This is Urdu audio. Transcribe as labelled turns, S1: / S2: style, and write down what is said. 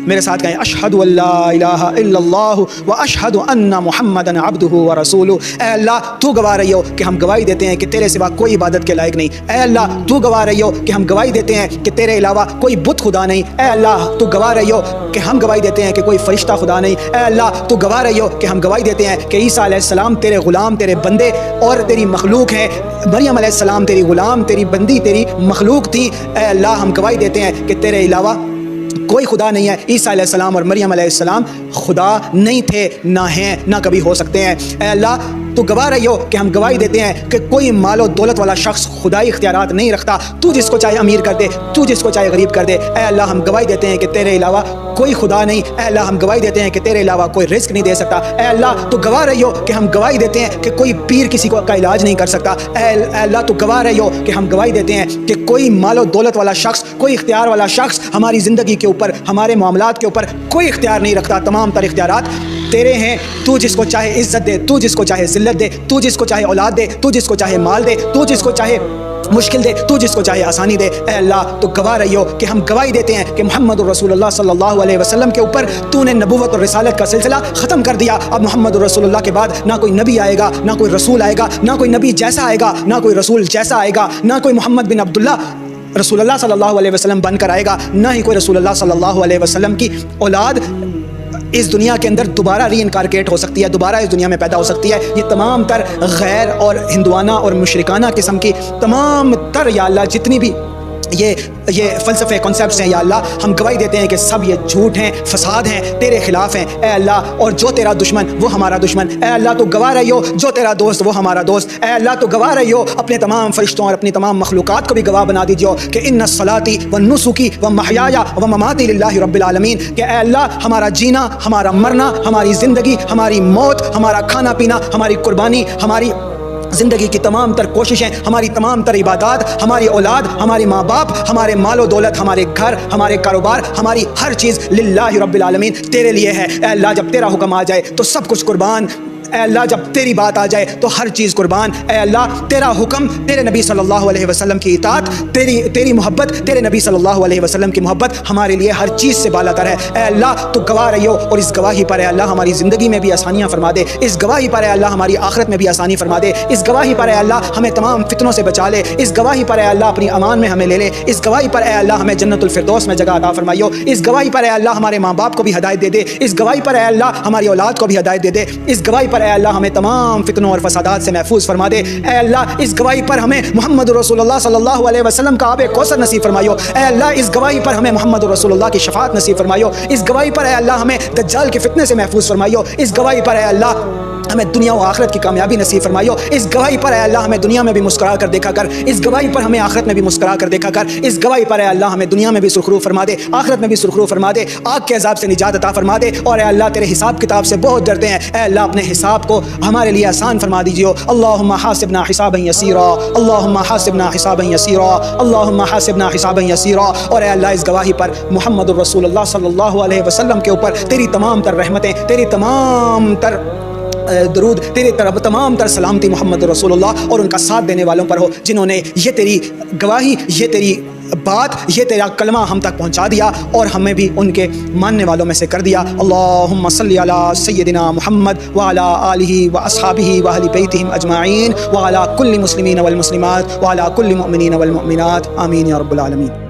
S1: میرے ساتھ کہیں اشہد ان لا الہ الا اللہ و اشہد ان محمدا عبدہ و رسولہ. اے اللہ تو گواہ رہی ہو کہ ہم گواہی دیتے ہیں کہ تیرے سوا کوئی عبادت کے لائق نہیں. اے اللہ تو گواہ رہی ہو کہ ہم گواہی دیتے ہیں کہ تیرے علاوہ کوئی بت خدا نہیں. اے اللہ تو گواہ رہی ہو کہ ہم گواہی دیتے ہیں کہ کوئی فرشتہ خدا نہیں. اے اللہ تو گواہ رہی ہو کہ ہم گواہی دیتے ہیں کہ عیسیٰ علیہ السلام تیرے غلام تیرے بندے اور تیری مخلوق ہیں. مریم علیہ السلام تیری غلام تیری بندی تیری مخلوق تھی. اے اللہ ہم گواہی دیتے ہیں کہ تیرے علاوہ کوئی خدا نہیں ہے. عیسیٰ علیہ السلام اور مریم علیہ السلام خدا نہیں تھے، نہ ہیں، نہ کبھی ہو سکتے ہیں. اے اللہ تو گواہ رہی ہو کہ ہم گواہی دیتے ہیں کہ کوئی مال و دولت والا شخص خدائی اختیارات نہیں رکھتا. تو جس کو چاہے امیر کر دے، تو جس کو چاہے غریب کر دے. اے اللہ ہم گواہی دیتے ہیں کہ تیرے علاوہ کوئی خدا نہیں. اے اللہ ہم گواہی دیتے ہیں کہ تیرے علاوہ کوئی رزق نہیں دے سکتا. اے اللہ تو گواہ رہی ہو کہ ہم گواہی دیتے ہیں کہ کوئی پیر کسی کا علاج نہیں کر سکتا. اے اللہ تو گواہ رہی ہو کہ ہم گواہی دیتے ہیں کہ کوئی مال و دولت والا شخص کوئی اختیار والا شخص ہماری زندگی کے اوپر ہمارے معاملات کے اوپر کوئی اختیار نہیں رکھتا. تمام تر اختیارات تیرے ہیں. تو جس کو چاہے عزت دے، تو جس کو چاہے ذلت دے، تو جس کو چاہے اولاد دے، تو جس کو چاہے مال دے، تو جس کو چاہے مشکل دے، تو جس کو چاہے آسانی دے. اے اللہ تو گواہ رہی ہو کہ ہم گواہی دیتے ہیں کہ محمد رسول اللہ صلی اللہ علیہ وسلم کے اوپر تو نے نبوت اور رسالت کا سلسلہ ختم کر دیا. اب محمد رسول اللہ کے بعد نہ کوئی نبی آئے گا، نہ کوئی رسول آئے گا، نہ کوئی نبی جیسا آئے گا، نہ کوئی رسول جیسا آئے گا، نہ کوئی محمد بن عبداللہ رسول اللہ صلی اللہ علیہ وسلم بن کر آئے گا، نہ ہی کوئی رسول اللہ صلی اللہ علیہ وسلم کی اولاد اس دنیا کے اندر دوبارہ ری انکارکیٹ ہو سکتی ہے، دوبارہ اس دنیا میں پیدا ہو سکتی ہے. یہ تمام تر غیر اور ہندوانہ اور مشرکانہ قسم کی تمام تر یا اللہ جتنی بھی یہ فلسفے کنسیپٹس ہیں یا اللہ ہم گواہی دیتے ہیں کہ سب یہ جھوٹ ہیں، فساد ہیں، تیرے خلاف ہیں. اے اللہ اور جو تیرا دشمن وہ ہمارا دشمن. اے اللہ تو گواہ رہی ہو جو تیرا دوست وہ ہمارا دوست. اے اللہ تو گواہ رہی ہو اپنے تمام فرشتوں اور اپنی تمام مخلوقات کو بھی گواہ بنا دیجیے کہ ان صلاتی و نسکی و محیایا و مماتی للہ رب العالمین. کہ اے اللہ ہمارا جینا، ہمارا مرنا، ہماری زندگی، ہماری موت، ہمارا کھانا پینا، ہماری قربانی، ہماری زندگی کی تمام تر کوششیں، ہماری تمام تر عبادات، ہماری اولاد، ہمارے ماں باپ، ہمارے مال و دولت، ہمارے گھر، ہمارے کاروبار، ہماری ہر چیز للہ رب العالمین تیرے لیے ہے. اے اللہ جب تیرا حکم آ جائے تو سب کچھ قربان. اے اللہ جب تیری بات آ جائے تو ہر چیز قربان. اے اللہ تیرا حکم، تیرے نبی صلی اللہ علیہ وسلم کی اطاعت، تیری محبت، تیرے نبی صلی اللہ علیہ وسلم کی محبت ہمارے لیے ہر چیز سے بالا تر ہے. اے اللہ تو گواہ رہی ہو اور اس گواہی پر اے اللہ ہماری زندگی میں بھی آسانیاں فرما دے. اس گواہی پر اے اللہ ہماری آخرت میں بھی آسانی فرما دے. اس گواہی پر اے اللہ ہمیں تمام فتنوں سے بچا لے. اس گواہی پر اے اللہ اپنی امان میں ہمیں لے لے. اس گواہی پر اے اللہ ہمیں جنت الفردوس میں جگہ عطا فرمائیو. اس گواہی پر اے اللہ ہمارے ماں باپ کو بھی ہدایت دے دے. اس گواہی پر اے اللہ ہماری اولاد کو بھی ہدایت دے دے. اس گواہی پر اے اللہ ہمیں تمام فتنوں اور فسادات سے محفوظ فرما دے. اے اللہ اس گواہی پر ہمیں محمد رسول اللہ صلی اللہ علیہ وسلم کا آب کوثر نصیب فرمائیو. اے اللہ اس گواہی پر ہمیں محمد رسول اللہ کی شفاعت نصیب فرمائیو. اس گواہی پر اے اللہ ہمیں دجال کے فتنے سے محفوظ فرمائیو. اس گواہی پر اے اللہ ہمیں دنیا و آخرت کی کامیابی نصیب فرمائیو. اس گواہی پر اے اللہ ہمیں دنیا میں بھی مسکرا کر دیکھا کر. اس گواہی پر ہمیں آخرت میں بھی مسکرا کر دیکھا کر. اس گواہی پر اے اللہ ہمیں دنیا میں بھی سرخرو فرما دے، آخرت میں بھی سرخرو فرما دے. آگ کے عذاب سے نجات عطا فرما دے. اور اے اللہ تیرے حساب کتاب سے بہت ڈرتے ہیں. اے اللہ اپنے حساب کو ہمارے لیے آسان فرما دیجیے. اللہم حاسبنا حسابا یسیرا، اللہم حاسبنا حسابا یسیرا، اللہم حاسبنا حسابا یسیرا. اور اے اللہ اس گواہی پر محمد الرسول اللہ صلی اللہ علیہ وسلم کے اوپر تیری تمام تر رحمتیں، تیری تمام تر درود، تیری طرف تمام تر سلامتی محمد رسول اللہ اور ان کا ساتھ دینے والوں پر ہو جنہوں نے یہ تیری گواہی، یہ تیری بات، یہ تیرا کلمہ ہم تک پہنچا دیا اور ہمیں بھی ان کے ماننے والوں میں سے کر دیا. اللہم صلی علی سیدنا محمد وعلی آلہ واصحابہ واہل بیتہم اجمعین وعلی کل مسلمین والمسلمات وعلی کل مؤمنین والمؤمنات. آمین یا رب العالمین.